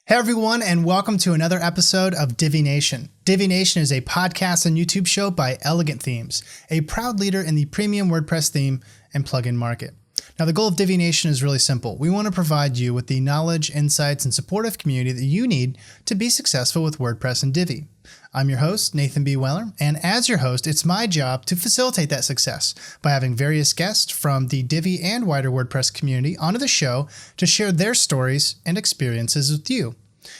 Hey everyone, and welcome to another episode of Divi Nation. Divi Nation is a podcast and YouTube show by Elegant Themes, a proud leader in the premium WordPress theme and plugin market. Now, the goal of Divi Nation is really simple. We want to provide you with the knowledge, insights, and supportive community that you need to be successful with WordPress and Divi. I'm your host, Nathan B. Weller, and as your host, it's my job to facilitate that success by having various guests from the Divi and wider WordPress community onto the show to share their stories and experiences with you.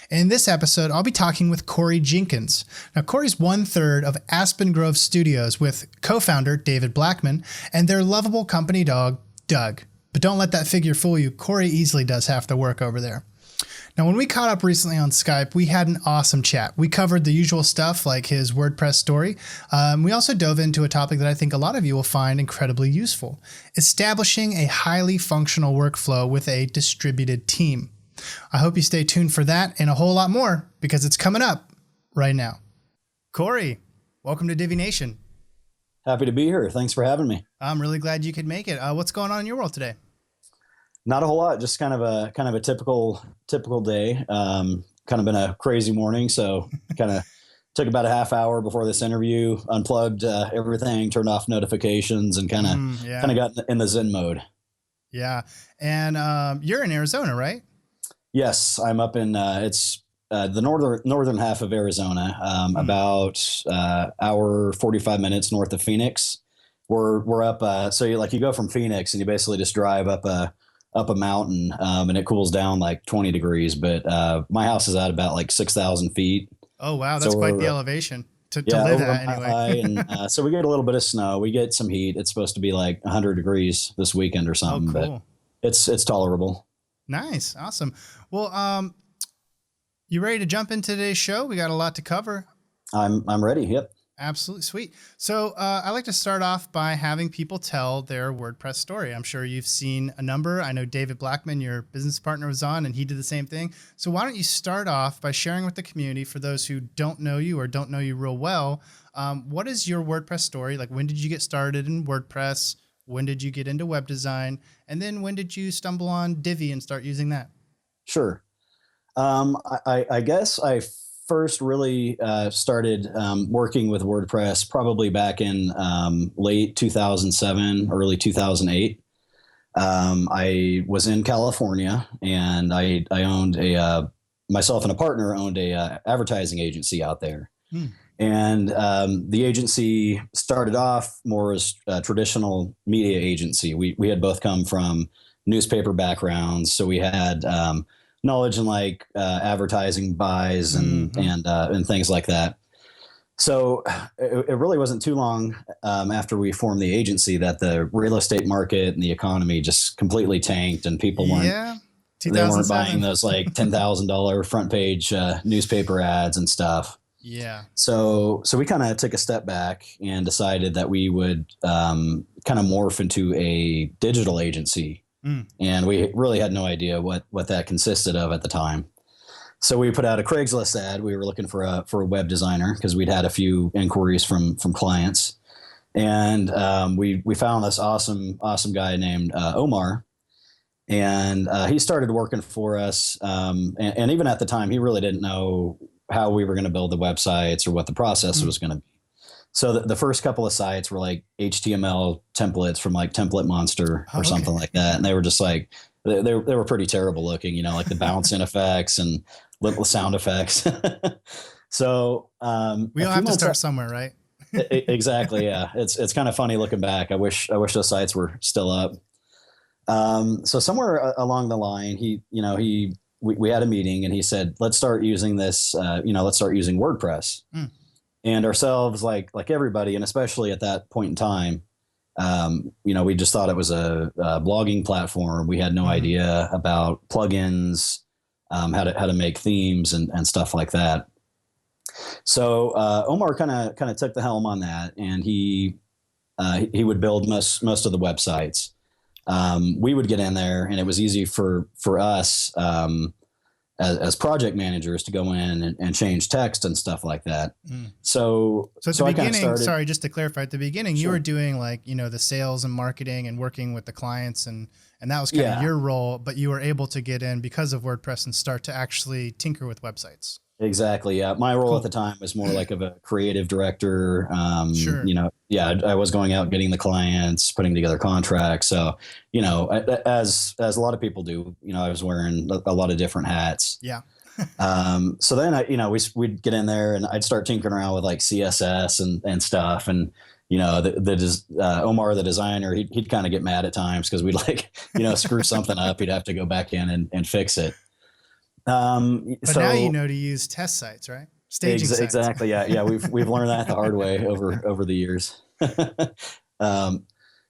In this episode, I'll be talking with Cory Jenkins. Now, Cory's 1/3 of Aspen Grove Studios with co-founder David Blackman and their lovable company dog, Doug. But don't let that figure fool you. Cory easily does half the work over there. Now, when we caught up recently on Skype, we had an awesome chat. We covered the usual stuff like his WordPress story. We also dove into a topic that I think a lot of you will find incredibly useful: establishing a highly functional workflow with a distributed team. I hope you stay tuned for that and a whole lot more because it's coming up right now. Cory, welcome to Divi Nation. Happy to be here. Thanks for having me. I'm really glad you could make it. What's going on in your world today? Not a whole lot. Just kind of a typical day. Kind of been a crazy morning, so kind of took about a half hour before this interview, unplugged everything, turned off notifications, and kind of got in the Zen mode. Yeah, and you're in Arizona, right? Yes, I'm up in it's the northern half of Arizona, about hour 45 minutes north of Phoenix. We're up. So you go from Phoenix and you basically just drive up a mountain, and it cools down like 20 degrees. But my house is at about like 6,000 feet. Oh wow, that's quite the elevation to live at anyway. And so we get a little bit of snow. We get some heat. It's supposed to be like 100 degrees this weekend or something. Oh, cool. But it's tolerable. Nice. Awesome. Well, you ready to jump into today's show? We got a lot to cover. I'm ready. Yep. Absolutely. Sweet. So I like to start off by having people tell their WordPress story. I'm sure you've seen a number. I know David Blackman, your business partner, was on and he did the same thing. So why don't you start off by sharing with the community, for those who don't know you or don't know you real well, what is your WordPress story? Like, when did you get started in WordPress? When did you get into web design? And then when did you stumble on Divi and start using that? Sure. I guess I first really started working with WordPress probably back in late 2007, early 2008. I was in California and I owned myself and a partner owned a advertising agency out there. And the agency started off more as a traditional media agency. We had both come from newspaper backgrounds, so we had knowledge in like advertising buys and things like that. So it really wasn't too long after we formed the agency that the real estate market and the economy just completely tanked, and people weren't buying those like $10,000 front page newspaper ads and stuff. Yeah. So we kind of took a step back and decided that we would kind of morph into a digital agency. And we really had no idea what that consisted of at the time. So we put out a Craigslist ad. We were looking for a web designer because we'd had a few inquiries from clients. And we found this awesome guy named Omar. And he started working for us. And even at the time, he really didn't know how we were going to build the websites or what the process was going to be. So the first couple of sites were like HTML templates from like Template Monster or something like that. And they were just like, they were pretty terrible looking, like the bouncing effects and little sound effects. So we all have to start somewhere, right? Exactly. Yeah. It's kind of funny looking back. I wish those sites were still up. So somewhere along the line, we had a meeting and he said, let's start using this, let's start using WordPress. And ourselves, like everybody, and especially at that point in time, we just thought it was a blogging platform. We had no idea about plugins, how to make themes and stuff like that. So Omar kind of took the helm on that, and he would build most of the websites. We would get in there, and it was easy for us as project managers to go in and change text and stuff like that. So at the I beginning, started, sorry, just to clarify, at the beginning, Sure. you were doing like, the sales and marketing and working with the clients, and that was kind of your role, but you were able to get in because of WordPress and start to actually tinker with websites. Exactly. Yeah. My role at the time was more like of a creative director. Sure. I was going out, getting the clients, putting together contracts. So, as a lot of people do, I was wearing a lot of different hats. Yeah. So then we'd get in there and I'd start tinkering around with like CSS and stuff. And, Omar, the designer, he'd kind of get mad at times because we'd screw something up. He'd have to go back in and fix it. But now you know to use test sites, right? Staging sites. Exactly. Yeah. We've learned that the hard way over the years.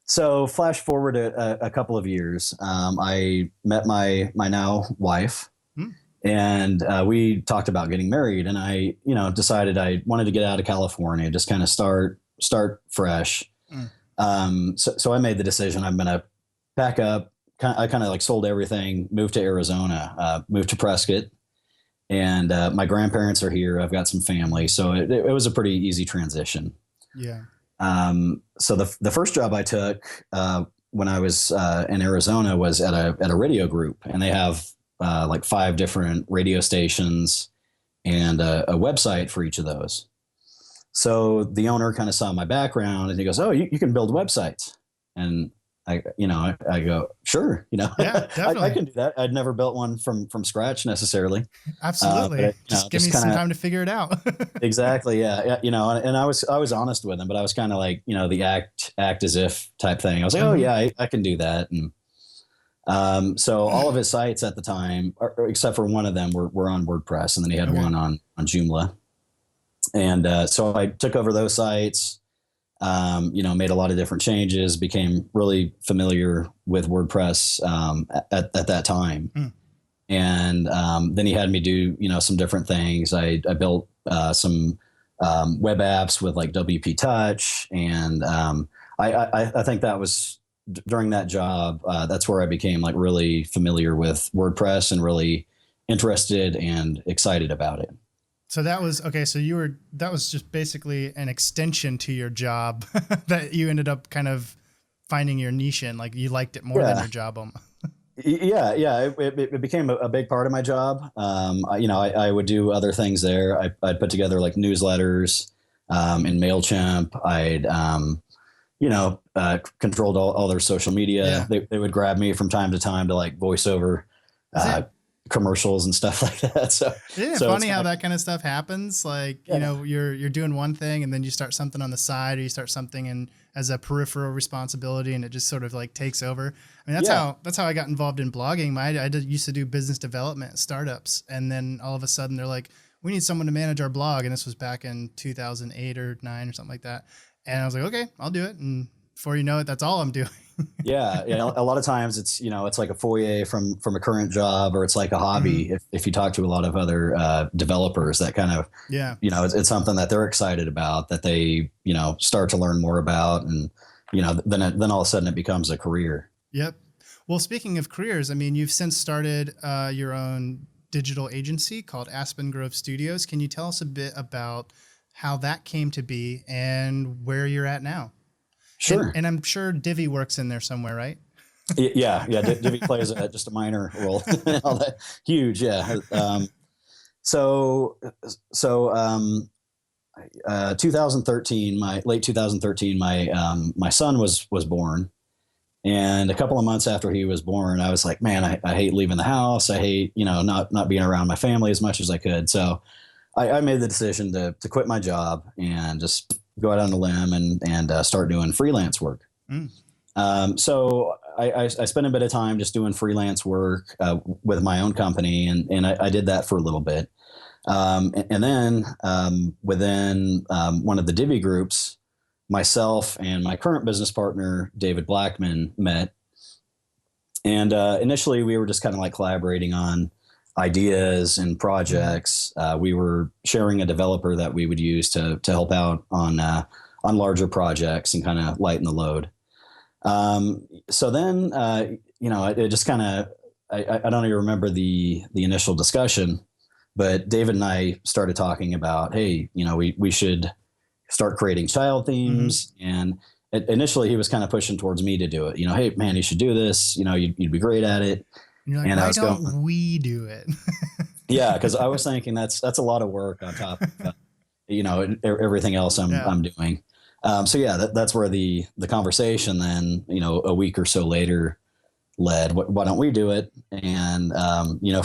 So flash forward a couple of years. I met my now wife, and we talked about getting married, and I, decided I wanted to get out of California, just kind of start fresh. So I made the decision I'm going to pack up. I kind of like sold everything, moved to Arizona, moved to Prescott, and my grandparents are here. I've got some family, so it was a pretty easy transition. Yeah. So the first job I took when I was in Arizona was at a radio group, and they have like 5 different radio stations and a website for each of those. So the owner kind of saw my background, and he goes, "Oh, you can build websites," and I go, sure, yeah, definitely. I can do that. I'd never built one from scratch necessarily. Absolutely. Just give me some time to figure it out. Exactly. Yeah. And I was honest with him, but I was kind of like, the act as if type thing. I was like, oh yeah, I can do that. And, so all of his sites at the time, except for one of them were on WordPress, and then he had one on Joomla. And, so I took over those sites. Made a lot of different changes, became really familiar with WordPress at that time. And then he had me do, some different things. I built some web apps with like WP Touch. And I think that was during that job, that's where I became like really familiar with WordPress and really interested and excited about it. So that was okay. So that was just basically an extension to your job that you ended up kind of finding your niche in. Like you liked it more than your job. Yeah. It became a big part of my job. I would do other things there. I'd put together like newsletters in MailChimp. I'd, controlled all their social media. Yeah. They would grab me from time to time to like voice over commercials and stuff like that. So funny how that kind of stuff happens. Like, you're doing one thing and then you start something on the side, or you start something as a peripheral responsibility, and it just sort of like takes over. I mean, that's how I got involved in blogging. I used to do business development at startups. And then all of a sudden they're like, we need someone to manage our blog. And this was back in 2008 or 9 or something like that. And I was like, okay, I'll do it. And before you know it, that's all I'm doing. Yeah. A lot of times it's, it's like a foyer from a current job, or it's like a hobby. If you talk to a lot of other developers, that kind of, it's something that they're excited about, that they, start to learn more about. And, then all of a sudden it becomes a career. Yep. Well, speaking of careers, I mean, you've since started your own digital agency called Aspen Grove Studios. Can you tell us a bit about how that came to be and where you're at now? Sure. And I'm sure Divi works in there somewhere, right? Yeah. Divi plays just a minor role. All that huge. Yeah. 2013, late 2013, my son was born, and a couple of months after he was born, I was like, man, I hate leaving the house. I hate, not being around my family as much as I could. So I made the decision to quit my job and just go out on a limb and start doing freelance work. So I spent a bit of time just doing freelance work with my own company, and I did that for a little bit. And then within one of the Divi groups, myself and my current business partner, David Blackman, met. And initially we were just kind of like collaborating on ideas and projects. We were sharing a developer that we would use to help out on larger projects and kind of lighten the load. So then, it just kind of I don't even remember the initial discussion, but David and I started talking about, hey, we should start creating child themes. And initially he was kind of pushing towards me to do it. Hey, man, you should do this. You'd be great at it. And you're like, and why don't we do it? Yeah, because I was thinking that's a lot of work on top of everything else I'm doing. So yeah, that's where the conversation then, a week or so later led. Why don't we do it? And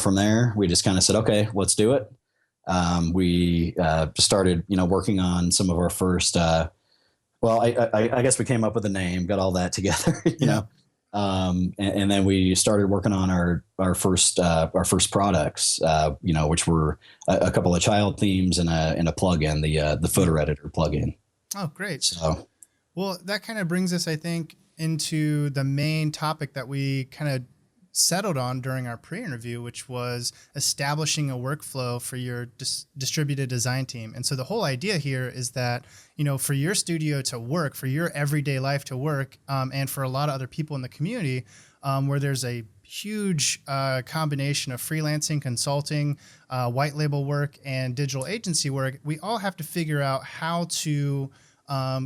from there we just kind of said, okay, let's do it. We just started working on some of our first. Well, I guess we came up with a name, got all that together, and then we started working on our first products, which were a couple of child themes and a plugin, the photo editor plugin. Oh, great. So, well, that kind of brings us, I think, into the main topic that we kind of settled on during our pre-interview, which was establishing a workflow for your distributed design team. And so the whole idea here is that, for your studio to work, for your everyday life to work, and for a lot of other people in the community, where there's a huge combination of freelancing, consulting, white label work, and digital agency work, we all have to figure out how to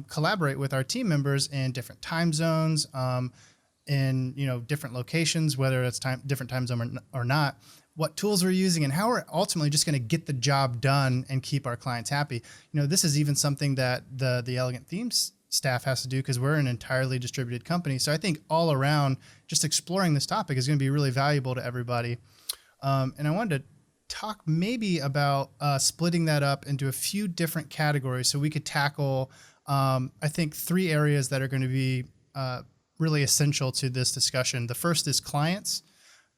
collaborate with our team members in different time zones, in different locations, whether it's different time zone or not, what tools we're using, and how we're ultimately just going to get the job done and keep our clients happy. This is even something that the Elegant Themes staff has to do because we're an entirely distributed company. So I think all around, just exploring this topic is going to be really valuable to everybody. And I wanted to talk maybe about splitting that up into a few different categories so we could tackle, I think, 3 areas that are going to be really essential to this discussion. The first is clients.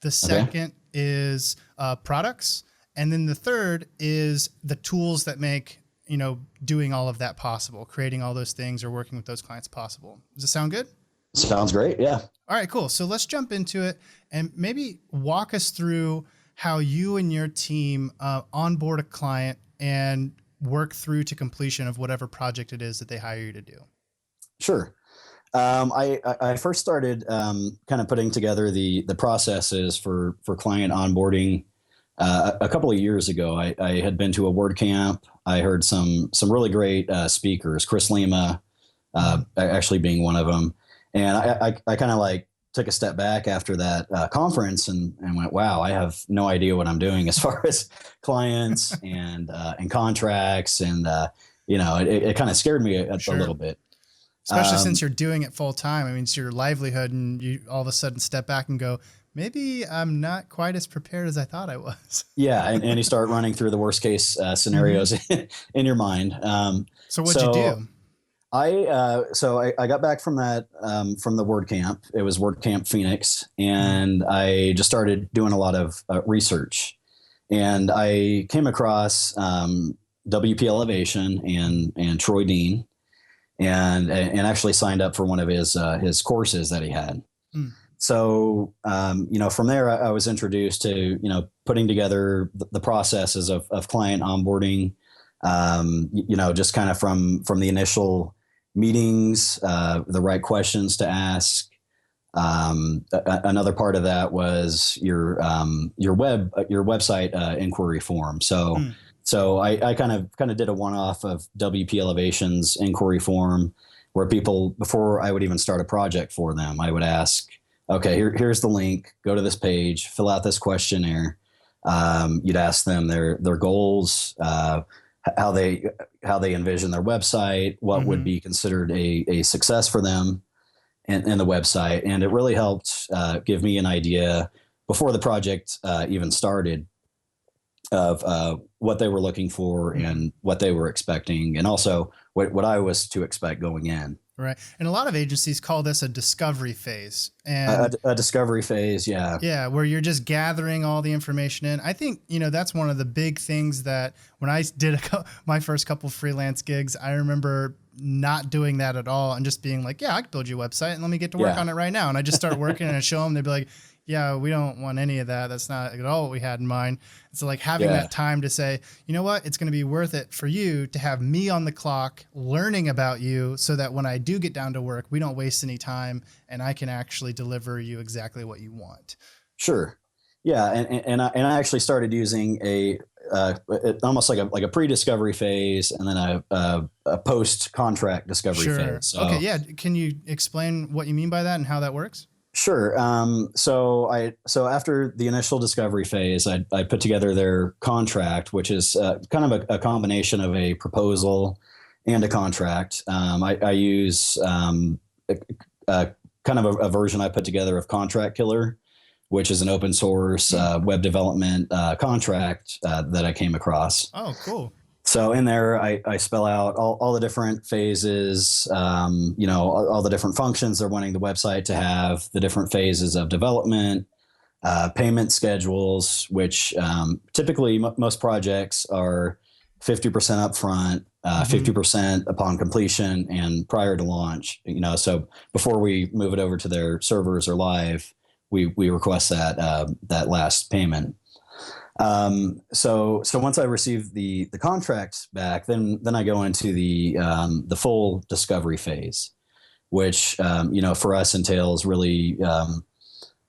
The second is products. And then the third is the tools that make, doing all of that possible, creating all those things or working with those clients possible. Does it sound good? Sounds great. Yeah. All right, cool. So let's jump into it and maybe walk us through how you and your team onboard a client and work through to completion of whatever project it is that they hire you to do. Sure. I first started kind of putting together the processes for client onboarding a couple of years ago. I had been to a WordCamp. I heard some really great speakers, Chris Lima actually being one of them. And I kind of like took a step back after that conference and went, wow, I have no idea what I'm doing as far as clients and contracts. And, it kind of scared me a little bit. Especially since you're doing it full time. I mean, it's your livelihood, and you all of a sudden step back and go, maybe I'm not quite as prepared as I thought I was. Yeah. And you start running through the worst case scenarios in your mind. So what'd you do? I got back from that, from the WordCamp. It was WordCamp Phoenix. And I just started doing a lot of research. And I came across WP Elevation and Troy Dean. And actually signed up for one of his courses that he had. So, from there, I was introduced to, putting together the processes of client onboarding, just kind of from the initial meetings, the right questions to ask. Another part of that was your website inquiry form. So I kind of did a one-off of WP Elevation's inquiry form where people, before I would even start a project for them, I would ask, okay, here's the link, go to this page, fill out this questionnaire. You'd ask them their goals, how they envision their website, what would be considered a success for them in the website. And it really helped give me an idea before the project even started of what they were looking for and what they were expecting, and also what I was to expect going in. Right. And a lot of agencies call this a discovery phase. And a discovery phase, yeah. Yeah, where you're just gathering all the information in. I think, that's one of the big things that when I did my first couple freelance gigs, I remember not doing that at all and just being like, yeah, I can build you a website and let me get to work on it right now. And I just start working and I show them, they'd be like, yeah, we don't want any of that. That's not at all what we had in mind. So like having that time to say, you know what, it's going to be worth it for you to have me on the clock learning about you so that when I do get down to work, we don't waste any time and I can actually deliver you exactly what you want. Sure. Yeah, and I actually started using almost like a pre-discovery phase and then a post-contract discovery Sure. phase. Okay. So Yeah. Can you explain what you mean by that and how that works? sure. So after the initial discovery phase, I put together their contract, which is kind of a combination of a proposal and a contract. I use kind of a version I put together of Contract Killer, which is an open source web development contract that I came across. Oh, cool. So in there, I spell out all the different phases, all the different functions they're wanting the website to have, the different phases of development, payment schedules, which typically most projects are 50% upfront, 50% upon completion, and prior to launch. So before we move it over to their servers or live, we request that last payment. So once I receive the contracts back, then I go into the full discovery phase, which for us entails really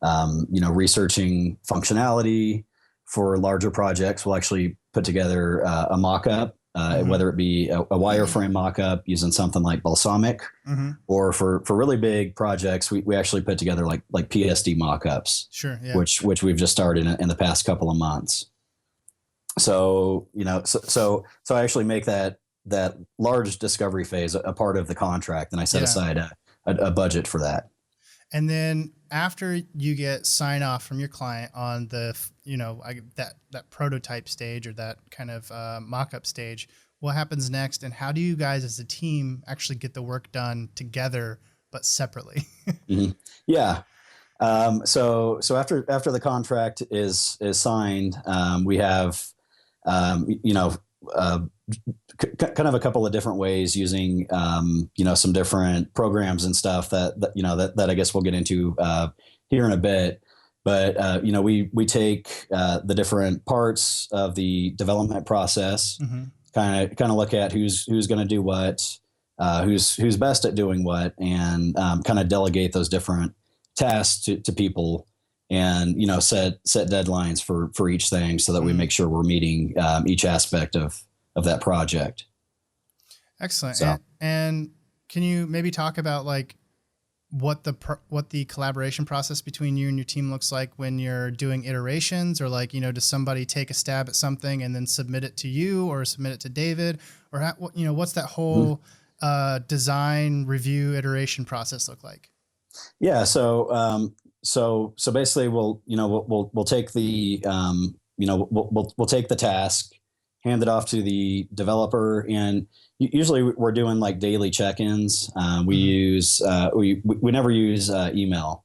researching functionality. For larger projects, we'll actually put together a mock-up, whether it be a wireframe mock-up using something like Balsamic, or for really big projects, we actually put together like PSD mock-ups, Sure. Yeah. which we've just started in the past couple of months. So so I actually make that large discovery phase a part of the contract, and I set aside a budget for that. And then after you get sign off from your client on the, that prototype stage or that kind of mock-up stage, what happens next? And how do you guys as a team actually get the work done together, but separately? Yeah. So after the contract is signed, we have, kind of a couple of different ways using, some different programs and stuff that I guess we'll get into here in a bit. But we take the different parts of the development process, kind of look at who's going to do what, who's best at doing what, and kind of delegate those different tasks to people, and set deadlines for each thing so that we make sure we're meeting each aspect of that project. Excellent. So. And can you maybe talk about like what the collaboration process between you and your team looks like when you're doing iterations, or like, does somebody take a stab at something and then submit it to you or submit it to David, or what's that whole design review iteration process look like? Yeah. So basically we'll take the, we'll take the task, hand it off to the developer, and usually we're doing like daily check-ins. We use, we never use email.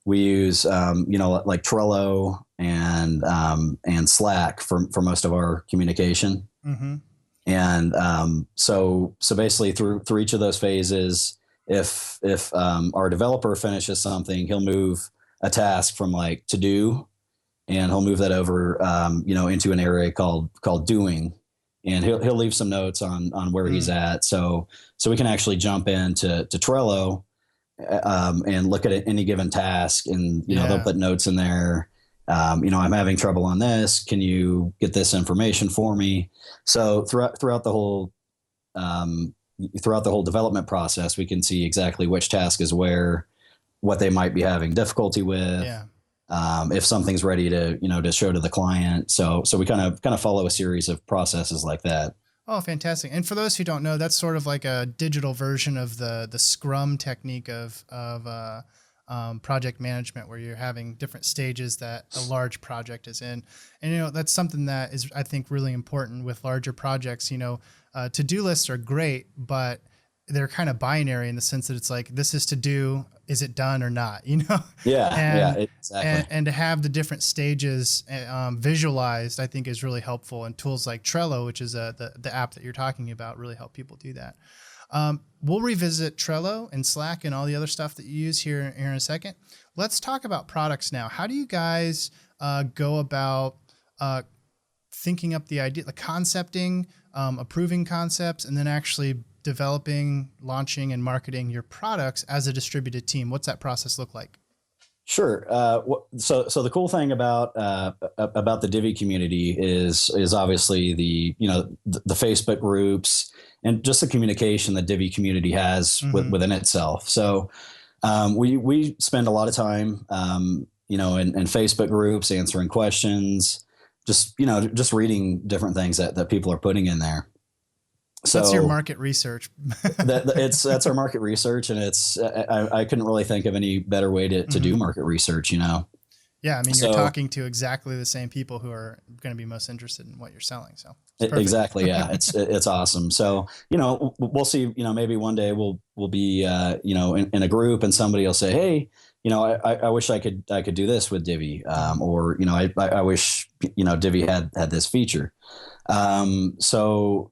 We use, like Trello and Slack for most of our communication. And so basically through each of those phases, if our developer finishes something, he'll move a task from like to do, and he'll move that over, into an area called doing, and he'll leave some notes on where he's at. So we can actually jump into Trello, and look at any given task, and they'll put notes in there. I'm having trouble on this. Can you get this information for me? So throughout the whole development process, we can see exactly which task is where, what they might be having difficulty with. Yeah. If something's ready to show to the client. So we kind of follow a series of processes like that. Oh, fantastic. And for those who don't know, that's sort of like a digital version of the Scrum technique of project management, where you're having different stages that a large project is in. And, that's something that is, I think, really important with larger projects. To-do lists are great, but they're kind of binary in the sense that it's like, this is to do, is it done or not, Yeah, exactly. And to have the different stages visualized, I think is really helpful. And tools like Trello, which is the app that you're talking about, really help people do that. We'll revisit Trello and Slack and all the other stuff that you use here in a second. Let's talk about products now. How do you guys go about thinking up the idea, the concepting, approving concepts, and then actually developing, launching, and marketing your products as a distributed team? What's that process look like? Sure. So the cool thing about the Divi community is obviously the Facebook groups and just the communication that Divi community has within itself. So we spend a lot of time in Facebook groups answering questions, just reading different things that people are putting in there. So that's your market research. That's our market research, and I couldn't really think of any better way to do market research. Yeah, I mean, you're talking to exactly the same people who are going to be most interested in what you're selling. So exactly, yeah, it's awesome. So we'll see. Maybe one day we'll be in a group, and somebody will say, hey, I wish I could do this with Divi, or I wish Divi had this feature. So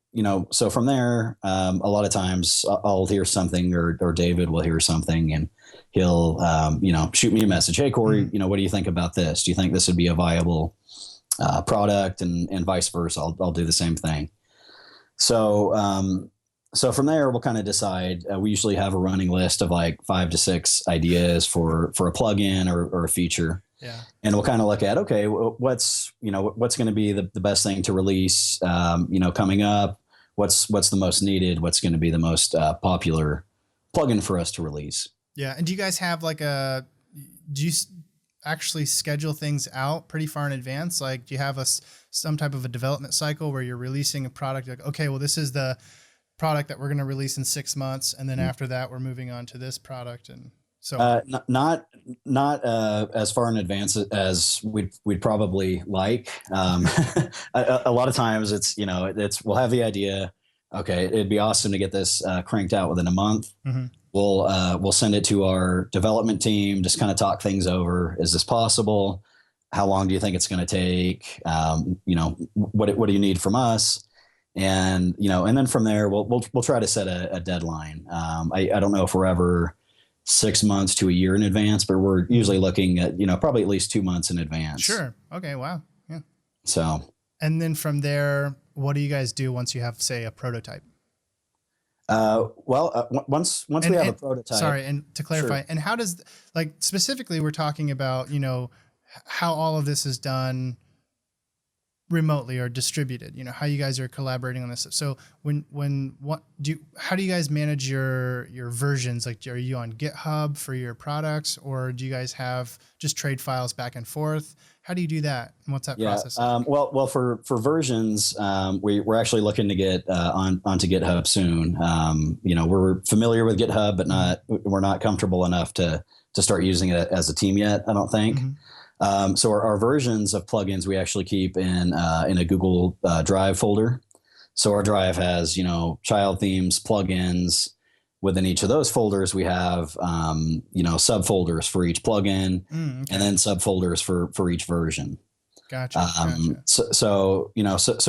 from there, a lot of times I'll hear something or David will hear something and he'll, shoot me a message. Hey, Cory, what do you think about this? Do you think this would be a viable, product, and vice versa? I'll do the same thing. So from there we'll kind of decide, we usually have a running list of like 5 to 6 ideas for a plugin or a feature. Yeah. And we'll kind of look at, okay, what's going to be the best thing to release, coming up, what's the most needed, what's going to be the most popular plugin for us to release. Yeah. And do you guys have do you actually schedule things out pretty far in advance? Like, do you have some type of a development cycle where you're releasing a product like, okay, well, this is the product that we're going to release in 6 months. And then after that, we're moving on to this product. And so not as far in advance as we'd probably like. A lot of times it's we'll have the idea. Okay, it'd be awesome to get this cranked out within a month. We'll send it to our development team, just kind of talk things over. Is this possible? How long do you think it's going to take? What do you need from us? And and then from there we'll try to set a deadline. I don't know if we're ever 6 months to a year in advance, but we're usually looking at, probably at least 2 months in advance. Sure. Okay. Wow. Yeah. So, and then from there, what do you guys do once you have, say, a prototype? Once we have a prototype. Sorry. And to clarify, sure. And how does, specifically we're talking about, how all of this is done remotely or distributed, how you guys are collaborating on this. So how do you guys manage your versions? Like, are you on GitHub for your products, or do you guys have just trade files back and forth? How do you do that? And what's that process like? Well, for versions, we're actually looking to get onto GitHub soon. We're familiar with GitHub, but we're not comfortable enough to start using it as a team yet, I don't think. So our versions of plugins we actually keep in a Google Drive folder. So our drive has child themes, plugins. Within each of those folders, we have subfolders for each plugin, and then subfolders for each version. Gotcha. So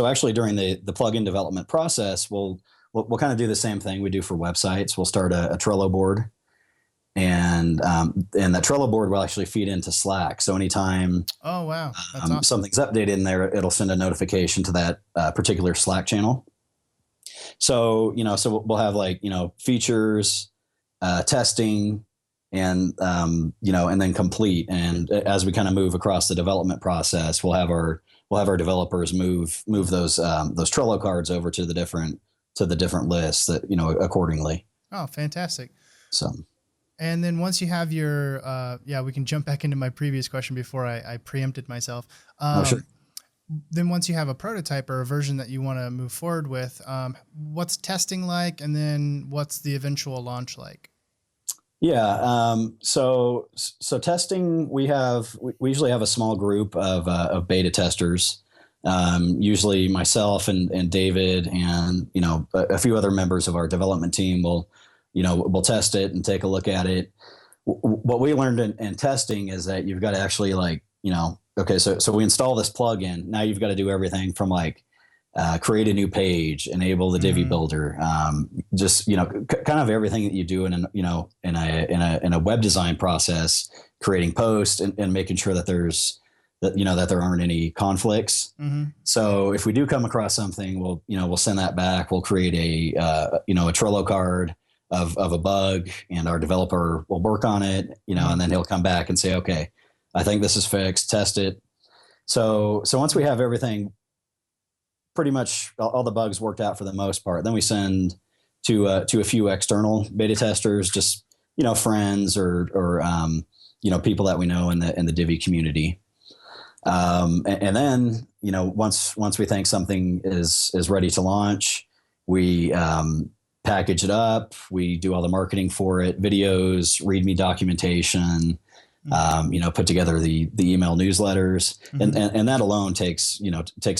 actually during the plugin development process, we'll kind of do the same thing we do for websites. We'll start a Trello board. And that Trello board will actually feed into Slack. So anytime oh wow, that's awesome. Something's updated in there, it'll send a notification to that particular Slack channel. So we'll have features, testing, and and then complete. And as we kind of move across the development process, we'll have our developers move those Trello cards over to the different lists that accordingly. Oh, fantastic. So. And then once you have your, we can jump back into my previous question before I preempted myself. Sure. Then once you have a prototype or a version that you want to move forward with, what's testing like? And then what's the eventual launch like? Yeah. So testing, we usually have a small group of beta testers. Usually myself and David and, a few other members of our development team we'll test it and take a look at it. What we learned in testing is that you've got to actually okay, so we install this plugin. Now you've got to do everything from create a new page, enable the Divi builder, just kind of everything that you do in a web design process, creating posts and making sure that that there aren't any conflicts. So if we do come across something, we'll send that back. We'll create a Trello card. of a bug, and our developer will work on it, and then he'll come back and say, okay, I think this is fixed, test it. So once we have everything, pretty much all the bugs worked out for the most part, then we send to a few external beta testers, just, friends or people that we know in the Divi community. And then, once we think something is ready to launch, we package it up, we do all the marketing for it, videos, README documentation, put together the email newsletters, and that alone takes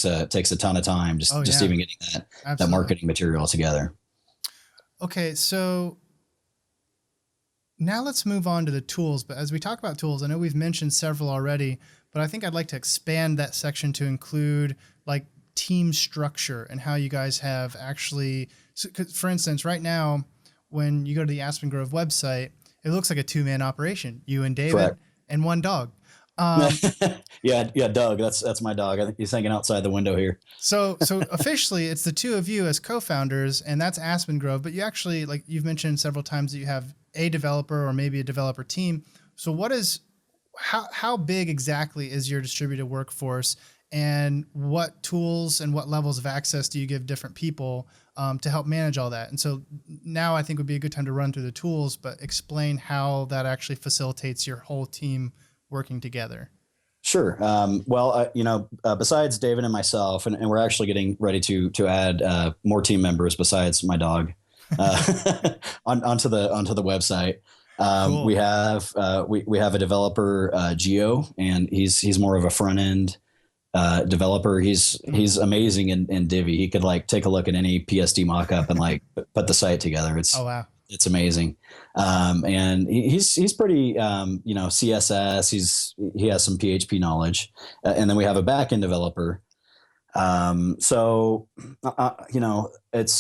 a ton of time, just even getting that marketing material together. Okay. So now let's move on to the tools. But as we talk about tools, I know we've mentioned several already, but I think I'd like to expand that section to include like team structure and how you guys have actually, for instance, right now, when you go to the Aspen Grove website, it looks like a 2-man operation, you and David. Correct. And one dog. Yeah, Doug, that's my dog. I think he's hanging outside the window here. So officially it's the two of you as co-founders, and that's Aspen Grove, but you actually, like you've mentioned several times, that you have a developer or maybe a developer team. So how big exactly is your distributed workforce, and what tools and what levels of access do you give different people to help manage all that? And so now I think would be a good time to run through the tools, but explain how that actually facilitates your whole team working together. Sure. Besides David and myself, and we're actually getting ready to add more team members besides my dog onto the website. Cool. We have a developer, Geo, and he's more of a front end developer. He's amazing in Divi. He could like take a look at any PSD mockup and like put the site together. It's, oh, wow. It's amazing. And he's pretty, CSS, he has some PHP knowledge. And then we have a backend developer. It's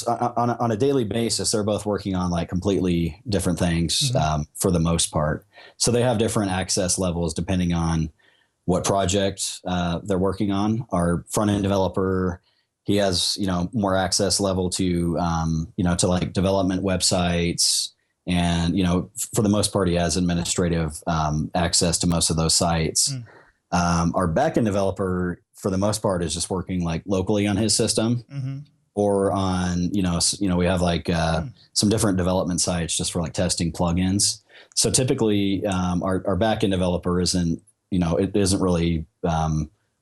on a daily basis, they're both working on like completely different things, for the most part. So they have different access levels depending on what project they're working on. Our front end developer, he has, more access level to, to like development websites. And, for the most part, he has administrative access to most of those sites. Our backend developer, for the most part, is just working like locally on his system, or on, we have like some different development sites just for like testing plugins. So typically our backend developer isn't really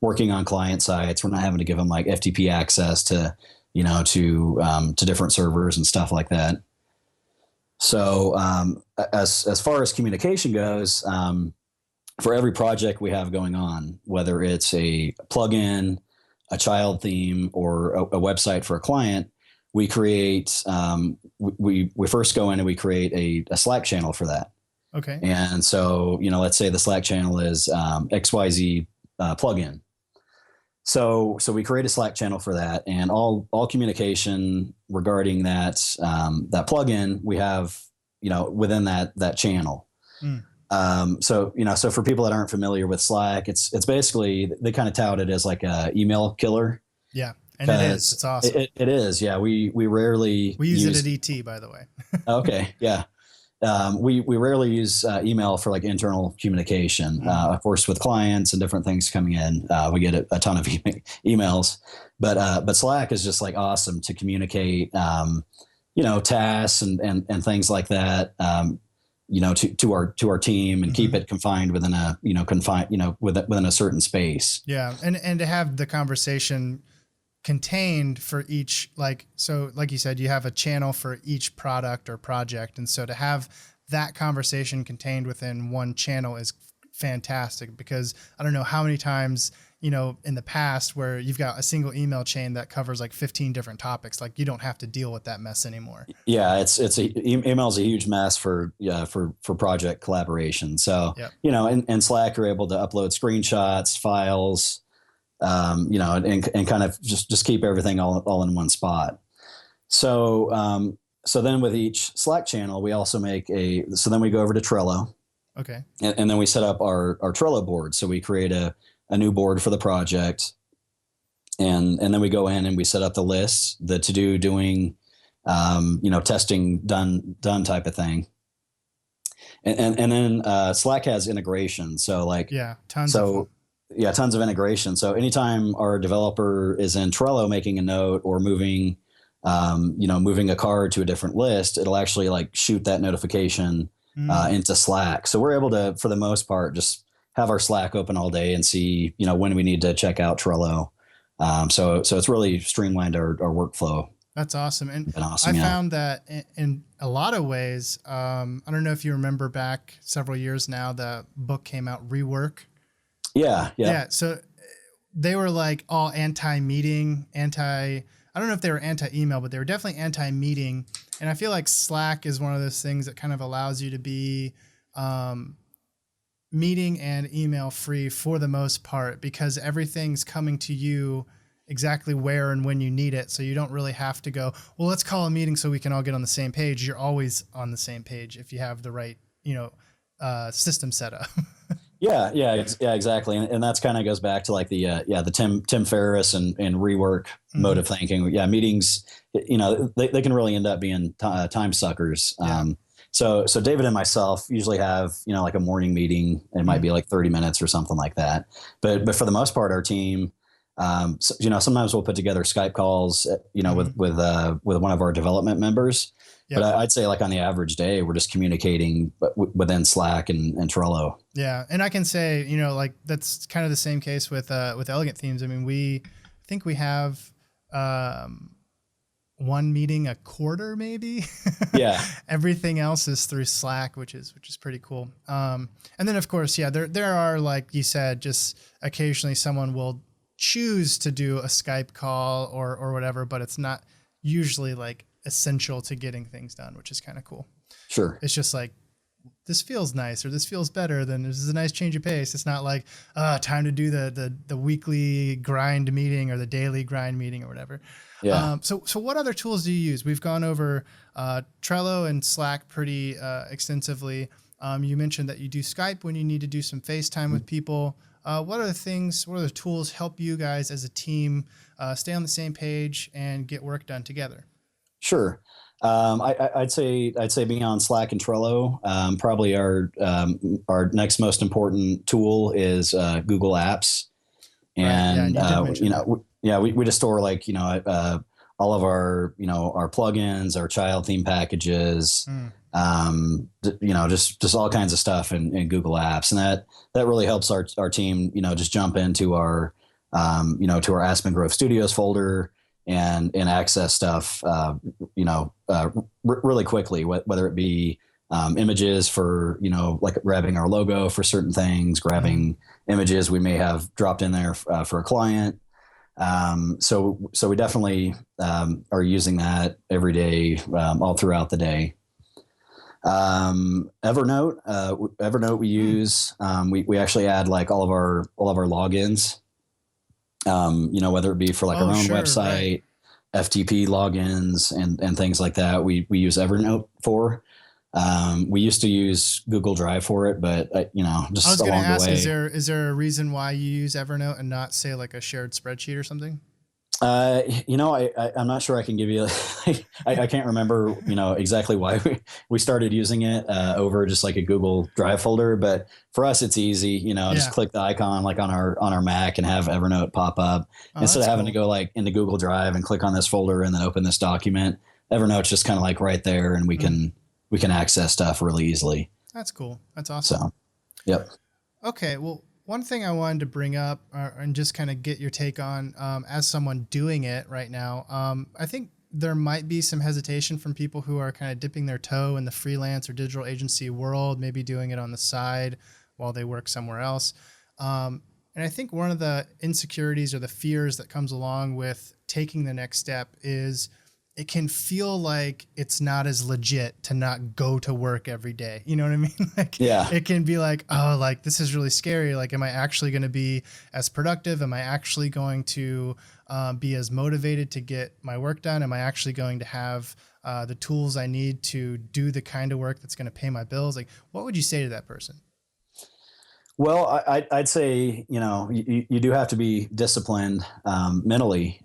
working on client sites. We're not having to give them like FTP access to different servers and stuff like that. So as far as communication goes, for every project we have going on, whether it's a plugin, a child theme, or a website for a client, we create, we first go in and we create a Slack channel for that. Okay. And so, let's say the Slack channel is XYZ plugin. So we create a Slack channel for that, and all communication regarding that plugin we have, within that channel. So for people that aren't familiar with Slack, it's basically, they kind of tout it as like a email killer. Yeah. And it is. It's awesome. It is. Yeah. We rarely use it at ET, by the way. Okay. Yeah. We rarely use email for like internal communication. Of course, with clients and different things coming in, we get a ton of emails, but Slack is just like awesome to communicate, tasks and things like that, to our team, and keep it confined within within a certain space. Yeah. And to have the conversation contained for each, like you said, you have a channel for each product or project. And so to have that conversation contained within one channel is fantastic, because I don't know how many times, in the past where you've got a single email chain that covers like 15 different topics, like you don't have to deal with that mess anymore. Yeah. Email is a huge mess for project collaboration. So, in Slack, you're able to upload screenshots, files, and kind of just keep everything all in one spot. So then with each Slack channel, we also so then we go over to Trello. Okay. And then we set up our Trello board. So we create a new board for the project. And then we go in and we set up the list, the to-do, doing, testing done type of thing. And then Slack has integration. So like, Yeah, tons of them. Yeah, tons of integration. So anytime our developer is in Trello making a note or moving a card to a different list, it'll actually like shoot that notification into Slack. So we're able to, for the most part, just have our Slack open all day and see, when we need to check out Trello. So it's really streamlined our workflow. That's awesome. And awesome, I found that in a lot of ways, I don't know if you remember back several years now, the book came out, Rework. Yeah. So they were like all anti-meeting, I don't know if they were anti-email, but they were definitely anti-meeting. And I feel like Slack is one of those things that kind of allows you to be meeting and email free for the most part, because everything's coming to you exactly where and when you need it. So you don't really have to go, well, let's call a meeting so we can all get on the same page. You're always on the same page if you have the right, system set up. Yeah, exactly. And that's kind of goes back to like the Tim Ferriss and rework mode of thinking. Yeah. Meetings, they can really end up being time suckers. Yeah. So David and myself usually have, like a morning meeting, and it might be like 30 minutes or something like that. But for the most part, our team, sometimes we'll put together Skype calls, with one of our development members. Yep. But I'd say like on the average day, we're just communicating within Slack and Trello. Yeah. And I can say, like that's kind of the same case with Elegant Themes. I mean, I think we have one meeting a quarter, maybe. Yeah. Everything else is through Slack, which is pretty cool. And then of course, there are, like you said, just occasionally someone will choose to do a Skype call or whatever, but it's not usually like essential to getting things done, which is kind of cool. Sure. It's just like, this feels nice, or this feels better, than this is a nice change of pace. It's not like, time to do the weekly grind meeting or the daily grind meeting or whatever. Yeah. So what other tools do you use? We've gone over Trello and Slack pretty extensively. You mentioned that you do Skype when you need to do some FaceTime with people. What other tools help you guys as a team stay on the same page and get work done together? Sure. I'd say beyond Slack and Trello, probably our next most important tool is Google Apps. And we just store like all of our our plugins, our child theme packages, just all kinds of stuff in Google Apps, and that really helps our team just jump into our to our Aspen Grove Studios folder and access stuff really quickly, whether it be images for like grabbing our logo for certain things, grabbing images we may have dropped in there for a client. So we definitely are using that every day, all throughout the day. Evernote we use. We actually add like all of our logins. Whether it be for like our own website, right, FTP logins and things like that, we use Evernote for. We used to use Google Drive for it, but just I was along going to ask, the way. Is there a reason why you use Evernote and not, say, like a shared spreadsheet or something? I'm not sure I can give you, I can't remember, exactly why we started using it over just like a Google Drive folder, but for us, it's easy, just click the icon like on our Mac and have Evernote pop up instead of having to go like into Google Drive and click on this folder and then open this document. Evernote's just kind of like right there, and we can access stuff really easily. That's cool. That's awesome. So, yep. Okay. Well, one thing I wanted to bring up and just kind of get your take on as someone doing it right now, I think there might be some hesitation from people who are kind of dipping their toe in the freelance or digital agency world, maybe doing it on the side while they work somewhere else. And I think one of the insecurities or the fears that comes along with taking the next step is it can feel like it's not as legit to not go to work every day. You know what I mean? Like, yeah, it can be like, oh, like this is really scary. Like, am I actually going to be as productive? Am I actually going to be as motivated to get my work done? Am I actually going to have the tools I need to do the kind of work that's going to pay my bills? Like, what would you say to that person? Well, I'd say, you do have to be disciplined mentally,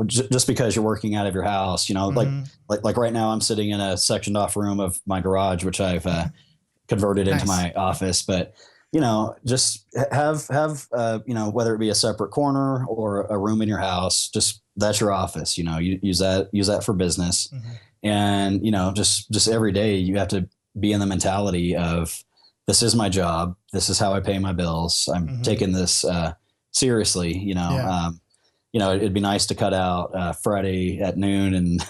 just because you're working out of your house, Mm-hmm. like right now I'm sitting in a sectioned off room of my garage, which I've converted into Nice. my office. But, just have whether it be a separate corner or a room in your house, just that's your office, you use that for business. Mm-hmm. And, just every day you have to be in the mentality of, this is my job. This is how I pay my bills. I'm Mm-hmm. taking this seriously. Yeah. It'd be nice to cut out Friday at noon and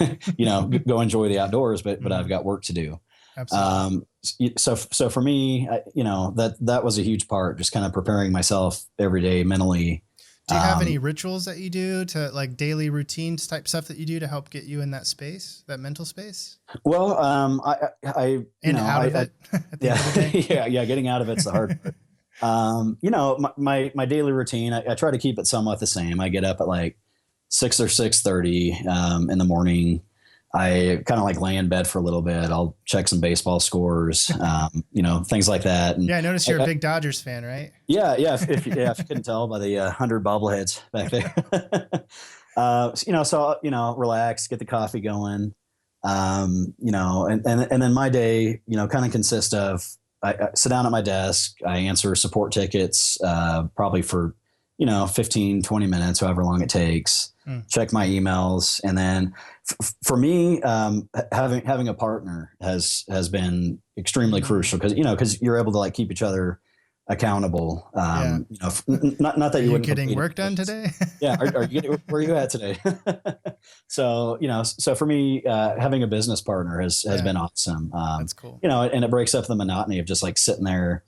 go enjoy the outdoors, but I've Mm-hmm. got work to do. Absolutely. So for me, that was a huge part, just kind of preparing myself every day mentally. Do you have any rituals that you do to like daily routines type stuff that you do to help get you in that space, that mental space? Well, And out of it at the end of the day? yeah, getting out of it's the hard part. My daily routine, I try to keep it somewhat the same. I get up at like 6 or 6:30 in the morning. I kind of like lay in bed for a little bit. I'll check some baseball scores, things like that. And Yeah, I noticed you're a big Dodgers fan, right? yeah. If you couldn't tell by the 100 bobbleheads back there, relax, get the coffee going. And then my day, kind of consists of, I sit down at my desk, I answer support tickets, probably for, 15, 20 minutes, however long it takes, check my emails. And then for me, having a partner has been extremely crucial because you're able to like keep each other accountable. Yeah. Not that Are you you wouldn't getting complete work it, done but today? yeah. Are you where are you at today? So for me, having a business partner has Yeah, been awesome. that's cool. And it breaks up the monotony of just like sitting there,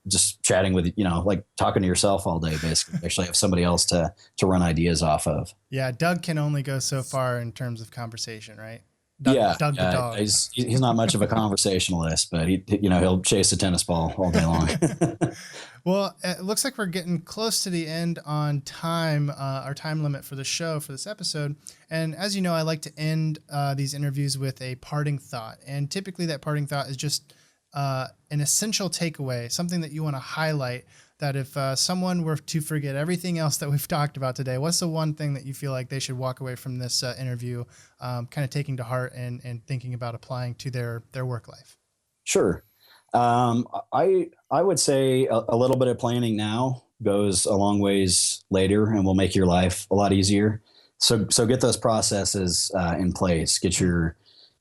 just chatting with, like talking to yourself all day, basically. Actually have somebody else to run ideas off of. Yeah, Doug can only go so far in terms of conversation, right? Doug the dog. He's not much of a conversationalist, but he'll chase a tennis ball all day long. Well, it looks like we're getting close to the end on time, our time limit for the show for this episode. And as you know, I like to end these interviews with a parting thought. And typically that parting thought is just an essential takeaway, something that you want to highlight, that if someone were to forget everything else that we've talked about today, what's the one thing that you feel like they should walk away from this interview kind of taking to heart and thinking about applying to their work life? Sure. I would say a little bit of planning now goes a long ways later and will make your life a lot easier. So get those processes in place. Get your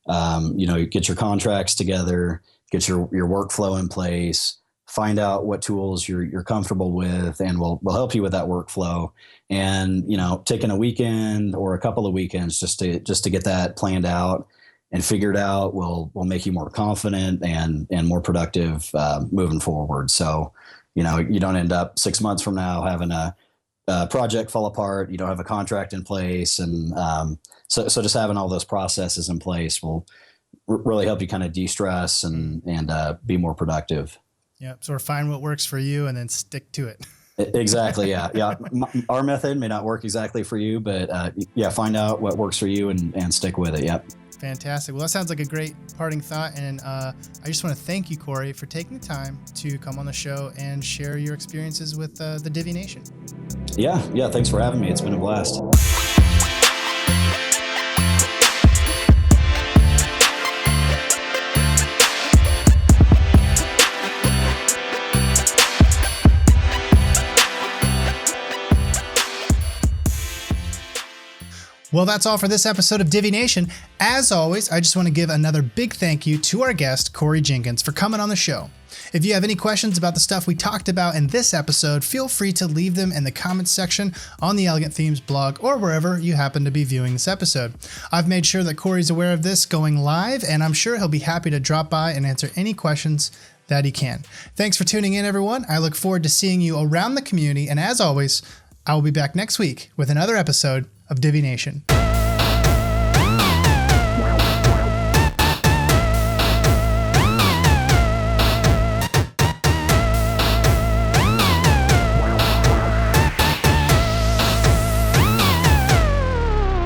get your contracts together. Get your workflow in place. Find out what tools you're comfortable with, and we'll help you with that workflow. And taking a weekend or a couple of weekends just to get that planned out and figured out will make you more confident and more productive moving forward. So, you don't end up 6 months from now having a project fall apart. You don't have a contract in place. And so just having all those processes in place will really help you kind of de-stress and be more productive. Yeah. Sort of find what works for you and then stick to it. Exactly. Yeah. Our method may not work exactly for you, but find out what works for you and stick with it. Yep. Fantastic. Well, that sounds like a great parting thought. And I just want to thank you, Cory, for taking the time to come on the show and share your experiences with the Divi Nation. Yeah. Thanks for having me. It's been a blast. Well, that's all for this episode of Divi Nation. As always, I just want to give another big thank you to our guest, Cory Jenkins, for coming on the show. If you have any questions about the stuff we talked about in this episode, feel free to leave them in the comments section on the Elegant Themes blog or wherever you happen to be viewing this episode. I've made sure that Cory's aware of this going live, and I'm sure he'll be happy to drop by and answer any questions that he can. Thanks for tuning in, everyone. I look forward to seeing you around the community, and as always, I will be back next week with another episode of Divi Nation.